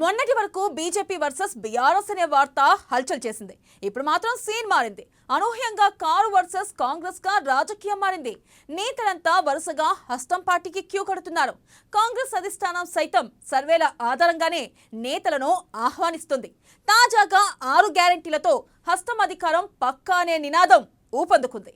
మొన్నటి వరకు BJP versus BRS అనే వార్త హల్చల్ చేసింది. ఇప్పుడు మాత్రం సీన్ మారింది. అనూహ్యంగా కారు వర్సెస్ కాంగ్రెస్ గా రాజకీయం మారింది. నేతలంతా వరుసగా హస్తం పార్టీకి క్యూ కడుతున్నారు. కాంగ్రెస్ అధిష్టానం సైతం సర్వేల ఆధారంగానే నేతలను ఆహ్వానిస్తుంది. తాజాగా 6 గ్యారెంటీలతో హస్తం అధికారం పక్కా అనే నినాదం ఊపందుకుంది.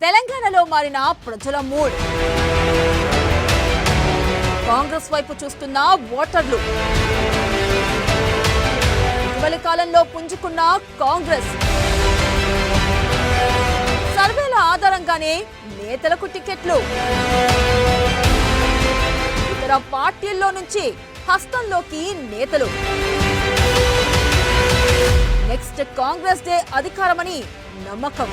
తెలంగాణలో మారిన ప్రజల మూడ్. కాంగ్రెస్ వైపు చూస్తున్న ఓటర్లు. ఇటీవలి కాలంలో పుంజుకున్న కాంగ్రెస్ సర్వేల ఆధారంగానే నేతలకు టికెట్లు. ఇతర పార్టీల్లో నుంచి హస్తంలోకి నేతలు. నెక్స్ట్ కాంగ్రెస్ డే అధికారమని నమ్మకం.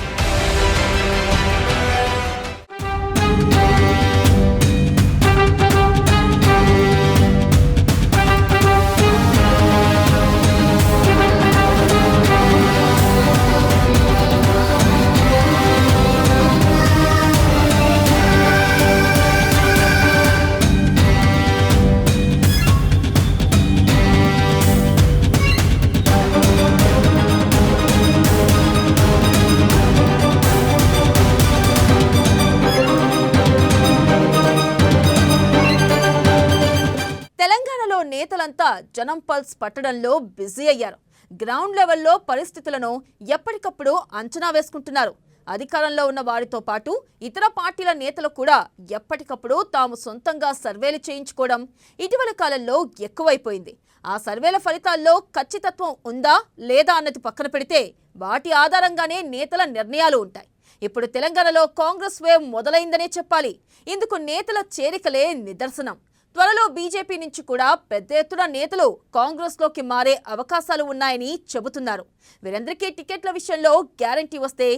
తెలంగాణలో నేతలంతా జనం పల్స్ పట్టడంలో బిజీ అయ్యారు. గ్రౌండ్ లెవెల్లో పరిస్థితులను ఎప్పటికప్పుడు అంచనా వేసుకుంటున్నారు. అధికారంలో ఉన్న వారితో పాటు ఇతర పార్టీల నేతలు కూడా ఎప్పటికప్పుడు తాము సొంతంగా సర్వేలు చేయించుకోవడం ఇటీవల కాలంలో ఎక్కువైపోయింది. ఆ సర్వేల ఫలితాల్లో ఖచ్చితత్వం ఉందా లేదా అన్నది పక్కన పెడితే వాటి ఆధారంగానే నేతల నిర్ణయాలు ఉంటాయి. ఇప్పుడు తెలంగాణలో కాంగ్రెస్ వేవ్ మొదలైందనే చెప్పాలి. ఇందుకు నేతల చేరికలే నిదర్శనం. త్వరలో బీజేపీ నుంచి కూడా పెద్ద ఎత్తున నేతలు కాంగ్రెస్ లోకి మారే అవకాశాలు ఉన్నాయని చెబుతున్నారు. వీరందరికీ టికెట్ల విషయంలో గ్యారంటీ వస్తే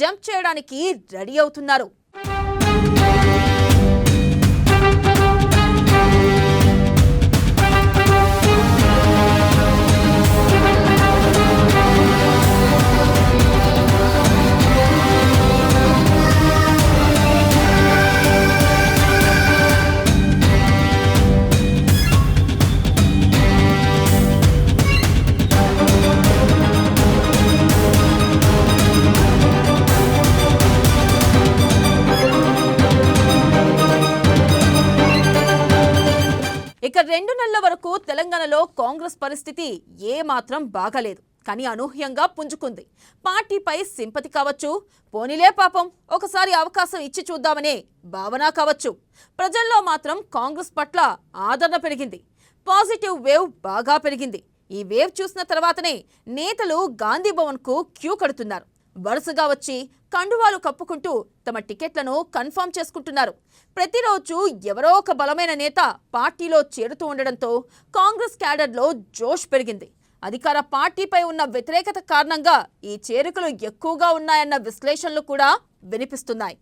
జంప్ చేయడానికి రెడీ అవుతున్నారు. ఇక 2 నెలల వరకు తెలంగాణలో కాంగ్రెస్ పరిస్థితి ఏమాత్రం బాగాలేదు. కానీ అనూహ్యంగా పుంజుకుంది. పార్టీపై సింపతి కావచ్చు, పోనీలే పాపం ఒకసారి అవకాశం ఇచ్చి చూద్దామనే భావన కావచ్చు. ప్రజల్లో మాత్రం కాంగ్రెస్ పట్ల ఆదరణ పెరిగింది. పాజిటివ్ వేవ్ బాగా పెరిగింది. ఈ వేవ్ చూసిన తర్వాతనే నేతలు గాంధీ భవన్కు క్యూ కడుతున్నారు. వరుసగా వచ్చి కండువాలు కప్పుకుంటూ తమ టికెట్లను కన్ఫర్మ్ చేసుకుంటున్నారు. ప్రతిరోజు ఎవరో ఒక బలమైన నేత పార్టీలో చేరుతూ ఉండడంతో కాంగ్రెస్ క్యాడర్లో జోష్ పెరిగింది. అధికార పార్టీపై ఉన్న వ్యతిరేకత కారణంగా ఈ చేరికలు ఎక్కువగా ఉన్నాయన్న విశ్లేషణలు కూడా వినిపిస్తున్నాయి.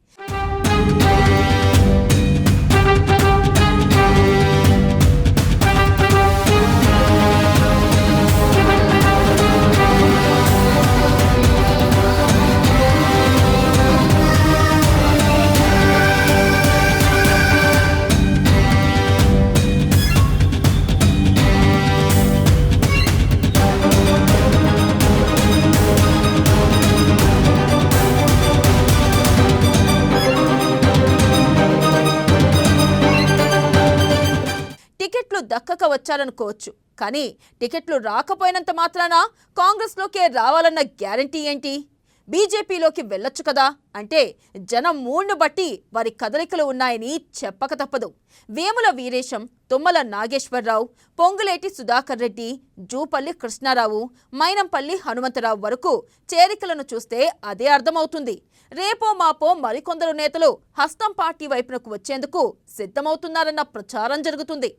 టికెట్లు దక్కక వచ్చారనుకోవచ్చు. కానీ టికెట్లు రాకపోయినంత మాత్రాన కాంగ్రెస్లోకే రావాలన్న గ్యారంటీ ఏంటి? బీజేపీలోకి వెళ్ళొచ్చు కదా అంటే జనం మూడ్ను బట్టి వారి కదలికలు ఉన్నాయని చెప్పక తప్పదు. వేముల వీరేశం తుమ్మల నాగేశ్వరరావు, పొంగులేటి సుధాకర్ రెడ్డి, జూపల్లి కృష్ణారావు, మైనంపల్లి హనుమంతరావు వరకు చేరికలను చూస్తే అదే అర్థమవుతుంది. రేపో మాపో మరికొందరు నేతలు హస్తం పార్టీ వైపునకు వచ్చేందుకు సిద్ధమవుతున్నారన్న ప్రచారం జరుగుతుంది.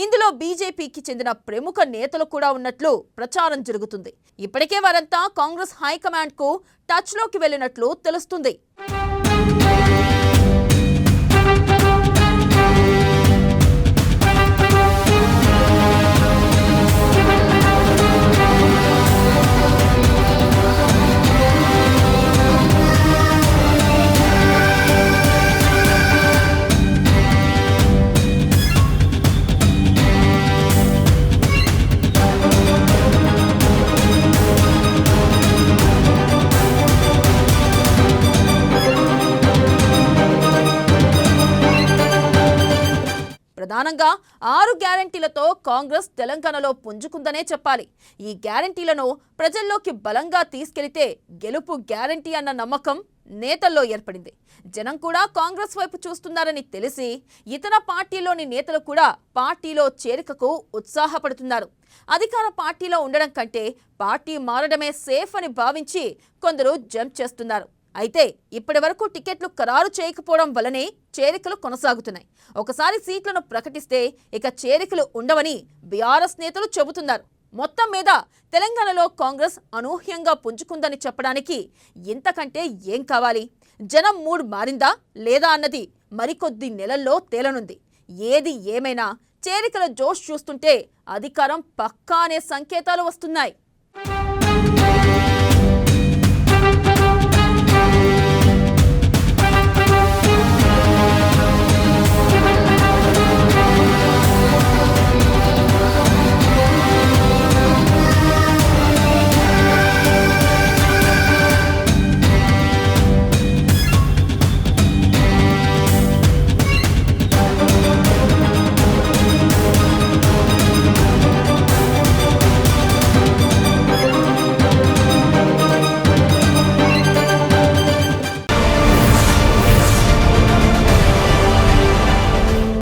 ఇందులో బీజేపీకి చెందిన ప్రముఖ నేతలు కూడా ఉన్నట్లు ప్రచారం జరుగుతుంది. ఇప్పటికే వారంతా కాంగ్రెస్ హైకమాండ్ కు టచ్ లోకి వెళ్లినట్లు తెలుస్తుంది. ప్రధానంగా 6 గ్యారంటీలతో కాంగ్రెస్ తెలంగాణలో పుంజుకుందనే చెప్పాలి. ఈ గ్యారంటీలను ప్రజల్లోకి బలంగా తీసుకెళ్తే గెలుపు గ్యారంటీ అన్న నమ్మకం నేతల్లో ఏర్పడింది. జనం కూడా కాంగ్రెస్ వైపు చూస్తున్నారని తెలిసి ఇతర పార్టీలోని నేతలు కూడా పార్టీలో చేరికకు ఉత్సాహపడుతున్నారు. అధికార పార్టీలో ఉండడం కంటే పార్టీ మారడమే సేఫ్ అని భావించి కొందరు జంప్ చేస్తున్నారు. అయితే ఇప్పటి వరకు టికెట్లు ఖరారు చేయకపోవడం వల్లనే చేరికలు కొనసాగుతున్నాయి. ఒకసారి సీట్లను ప్రకటిస్తే ఇక చేరికలు ఉండవని బీఆర్ఎస్ నేతలు చెబుతున్నారు. మొత్తం మీద తెలంగాణలో కాంగ్రెస్ అనూహ్యంగా పుంజుకుందని చెప్పడానికి ఇంతకంటే ఏం కావాలి? జనం మూడ్ మారిందా లేదా అన్నది మరికొద్ది నెలల్లో తేలనుంది. ఏది ఏమైనా చేరికల జోష్ చూస్తుంటే అధికారం పక్కా అనే సంకేతాలు వస్తున్నాయి.